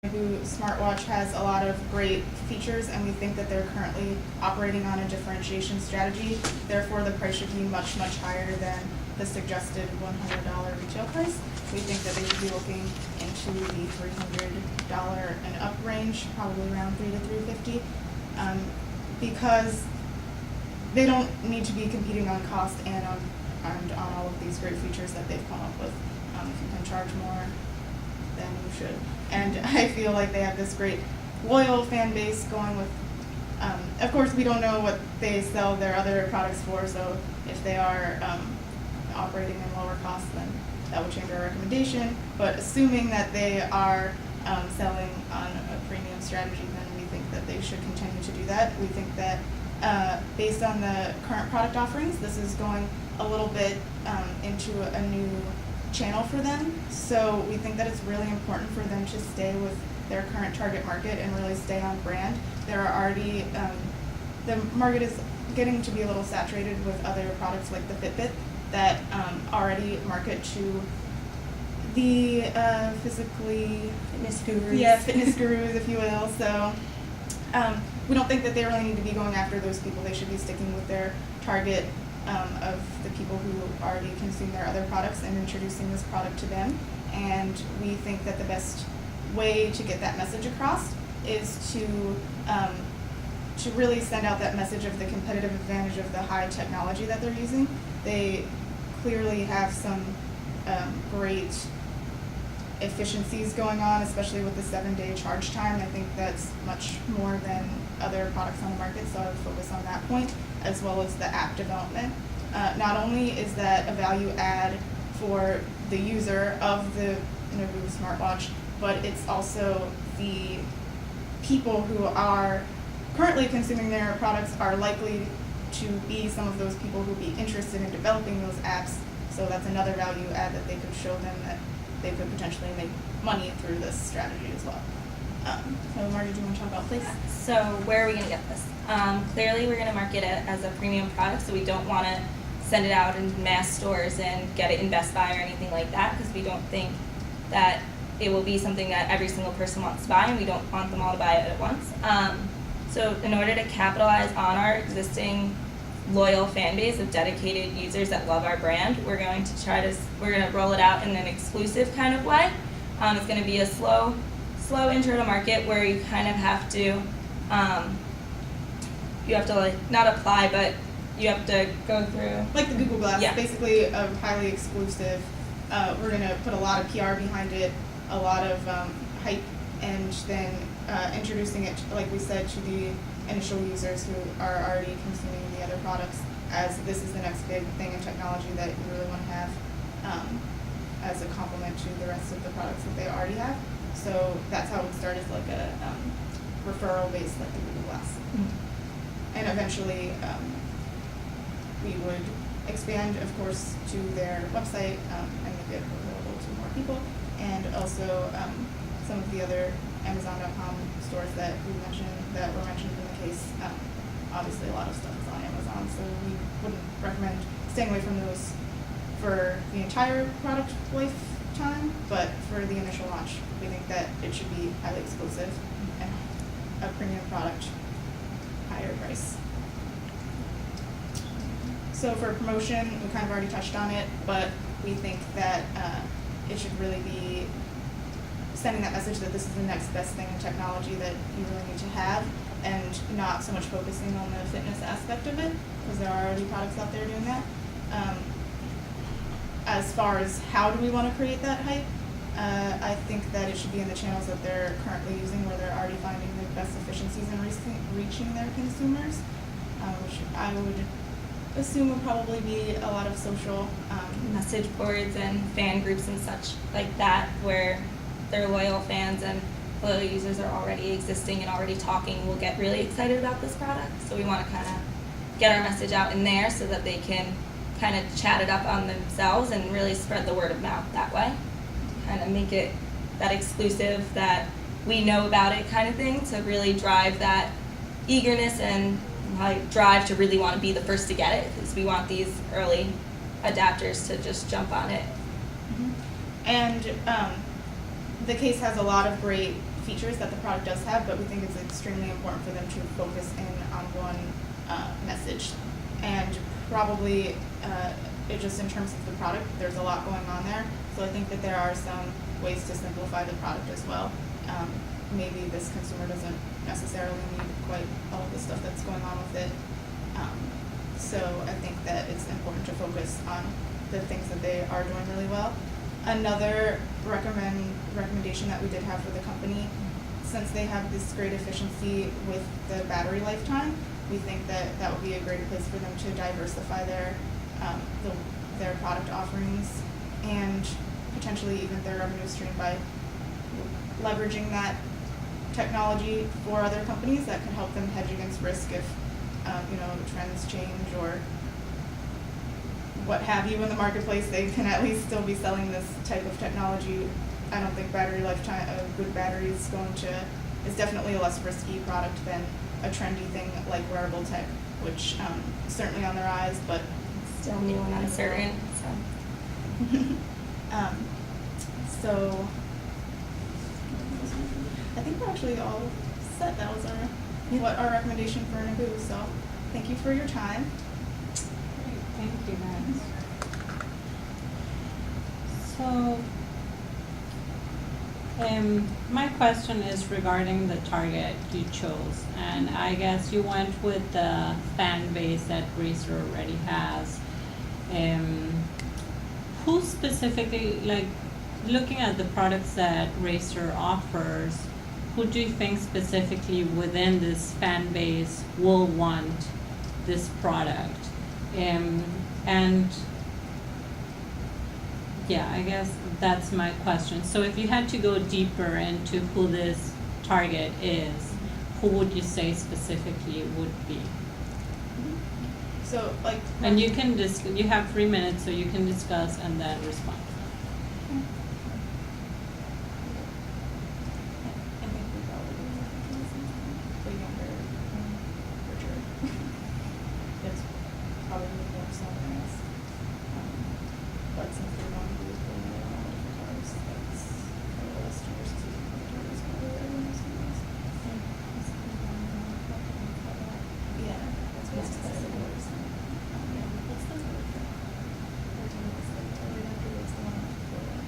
Bamboo smartwatch has a lot of great features, and we think that they're currently operating on a differentiation strategy. Therefore, the price should be much, much higher than the suggested $100 retail price. We think that they should be looking into the $300 and up range, probably around $300 to $350, because they don't need to be competing on cost and on all of these great features that they've come up with. If you can charge more, then you should. And I feel like they have this great loyal fan base going with, of course we don't know what they sell their other products for, so if they are operating in lower costs, then that would change our recommendation. But assuming that they are selling on a premium strategy, then we think that they should continue to do that. We think that based on the current product offerings, this is going a little bit into a new channel for them. So we think that it's really important for them to stay with their current target market and really stay on brand. There are already, the market is getting to be a little saturated with other products like the Fitbit that already market to the fitness gurus. Yeah, fitness gurus, if you will. So we don't think that they really need to be going after those people. They should be sticking with their target of the people who already consume their other products and introducing this product to them. And we think that the best way to get that message across is to really send out that message of the competitive advantage of the high technology that they're using. They clearly have some great efficiencies going on, especially with the 7-day charge time. I think that's much more than other products on the market, so I would focus on that point, as well as the app development. Not only is that a value add for the user of the Bamboo smartwatch, but it's also the people who are currently consuming their products are likely to be some of those people who would be interested in developing those apps. So that's another value add that they could show them that they could potentially make money through this strategy as well. So Marty, do you want to talk about Place? So where are we going to get this? Clearly we're going to market it as a premium product, so we don't want to send it out in mass stores and get it in Best Buy or anything like that, because we don't think that it will be something that every single person wants to buy, and we don't want them all to buy it at once. So in order to capitalize on our existing loyal fan base of dedicated users that love our brand, we're going to roll it out in an exclusive kind of way. It's going to be a slow intro to market where you kind of have to, like not apply, but you have to go through. Like the Google Glass, Yeah. basically a highly exclusive. We're going to put a lot of PR behind it, a lot of hype, and then introducing it, like we said, to the initial users who are already consuming the other products, as this is the next big thing in technology that you really want to have as a complement to the rest of the products that they already have. So that's how it would start, as like a referral base like the Google Glass. Mm-hmm. And eventually we would expand, of course, to their website and make it available to more people, and also some of the other Amazon.com stores that were mentioned in the case. Obviously, a lot of stuff is on Amazon, so we wouldn't recommend staying away from those for the entire product lifetime, but for the initial launch, we think that it should be highly exclusive and a premium product, higher price. So for promotion, we kind of already touched on it, but we think that it should really be sending that message that this is the next best thing in technology that you really need to have, and not so much focusing on the fitness aspect of it, because there are already products out there doing that. As far as how do we want to create that hype, I think that it should be in the channels that they're currently using, where they're already finding the best efficiencies in reaching their consumers, which I would assume would probably be a lot of social Message boards and fan groups and such like that, where their loyal fans and loyal users are already existing and already talking, will get really excited about this product. So we want to kind of get our message out in there so that they can kind of chat it up on themselves and really spread the word of mouth that way. Kind of make it that exclusive, that we know about it kind of thing, to really drive that eagerness and drive to really want to be the first to get it, because we want these early adapters to just jump on it. Mm-hmm. And the case has a lot of great features that the product does have, but we think it's extremely important for them to focus in on one message. And probably, just in terms of the product, there's a lot going on there. So I think that there are some ways to simplify the product as well. Maybe this consumer doesn't necessarily need quite all of the stuff that's going on with it. So I think that it's important to focus on the things that they are doing really well. Another recommendation that we did have for the company, since they have this great efficiency with the battery lifetime, we think that that would be a great place for them to diversify their product offerings and potentially even their revenue stream by leveraging that technology for other companies that could help them hedge against risk if trends change or what have you in the marketplace. They can at least still be selling this type of technology. I don't think battery lifetime, a good battery is definitely a less risky product than a trendy thing like wearable tech, which certainly on the rise, but Still new and uncertain, so. So I think we're actually all set. That was our recommendation for Naboo. So thank you for your time. Great, thank you guys. So, my question is regarding the target you chose, and I guess you went with the fan base that Razer already has. Who specifically, like, looking at the products that Razer offers, who do you think specifically within this fan base will want this product? And yeah, I guess that's my question. So if you had to go deeper into who this target is, who would you say specifically it would be? So like. And you can you have 3 minutes, so you can discuss and then respond. I think we probably the younger Richard. It's probably more southern as, but since they're going to be putting it on all different cars, that's a little less diversity. It's probably where everyone else is. Yeah, that's basically what it is. What's the word for that? Right after it's the one before that.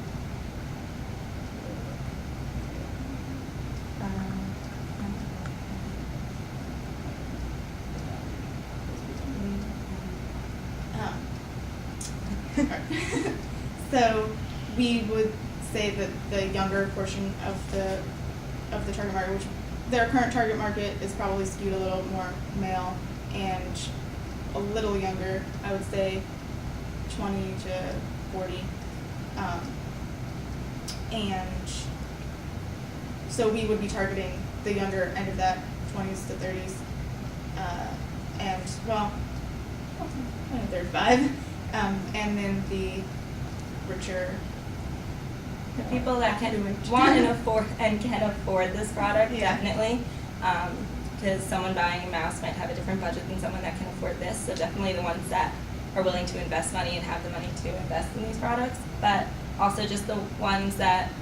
So we would say that the younger portion of the target market, which their current target market is probably skewed a little more male and a little younger, I would say 20 to 40. And so we would be targeting the younger end of that, 20s to 30s. And well, 35. And then the richer. The people that can want and afford and can afford this product, Yeah. definitely. Because someone buying a mouse might have a different budget than someone that can afford this. So definitely the ones that are willing to invest money and have the money to invest in these products. But also just the ones that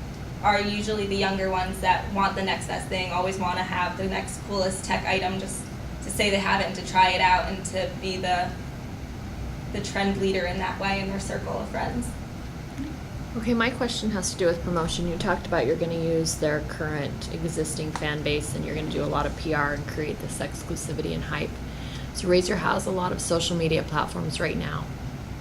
are usually the younger ones that want the next best thing, always want to have the next coolest tech item just to say they have it and to try it out and to be the trend leader in that way in their circle of friends. Okay, my question has to do with promotion. You talked about you're going to use their current existing fan base and you're going to do a lot of PR and create this exclusivity and hype. So Razer has a lot of social media platforms right now.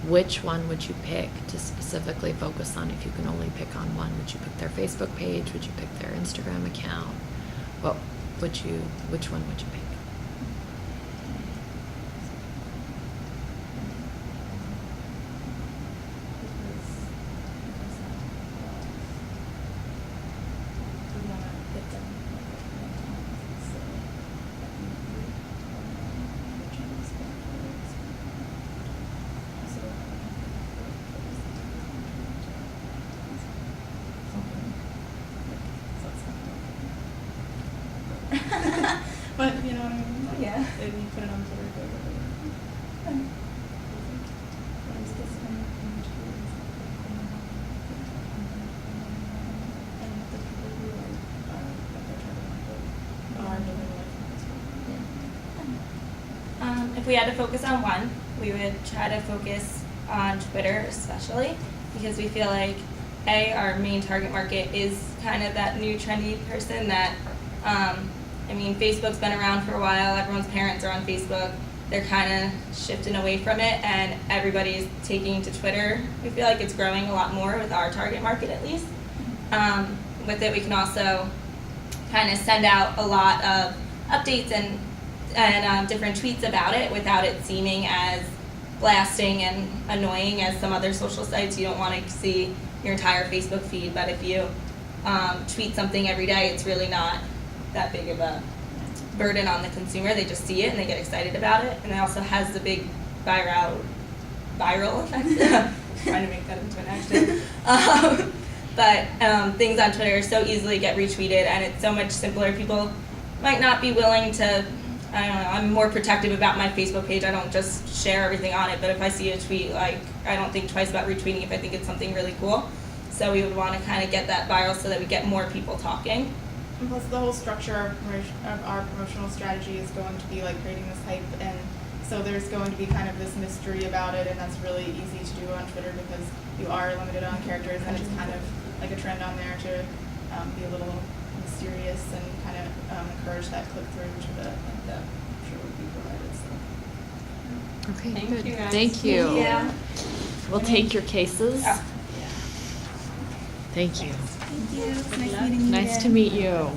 Which one would you pick to specifically focus on if you can only pick on one? Would you pick their Facebook page? Would you pick their Instagram account? Which one would you pick? But you know what I mean? Like, Yeah. Maybe put it on Twitter or whatever. And the people who are if we had to focus on one, we would try to focus on Twitter especially, because we feel like our main target market is kind of that new trendy person that, I mean, Facebook's been around for a while, everyone's parents are on Facebook, they're kind of shifting away from it, and everybody's taking to Twitter. We feel like it's growing a lot more with our target market at least. With it, we can also kind of send out a lot of updates and different tweets about it without it seeming as blasting and annoying as some other social sites. You don't want to see your entire Facebook feed, but if you tweet something every day, it's really not that big of a burden on the consumer. They just see it and they get excited about it, and it also has the big viral effect. Trying to make that into an action. But things on Twitter so easily get retweeted, and it's so much simpler. People might not be willing to, I don't know, I'm more protective about my Facebook page. I don't just share everything on it, but if I see a tweet, like, I don't think twice about retweeting if I think it's something really cool. So we would want to kind of get that viral so that we get more people talking. And plus, the whole structure of our promotional strategy is going to be like creating this hype, and so there's going to be kind of this mystery about it, and that's really easy to do on Twitter because you are limited on characters, and it's kind of like a trend on there to be a little mysterious and kind of encourage that click through, which would, I think that sure would be provided. So. Okay, Thank good. you, guys. Thank you. Yeah. We'll take your cases. Yeah. Thank you. Thank you. It's nice luck. meeting you. Nice to meet you.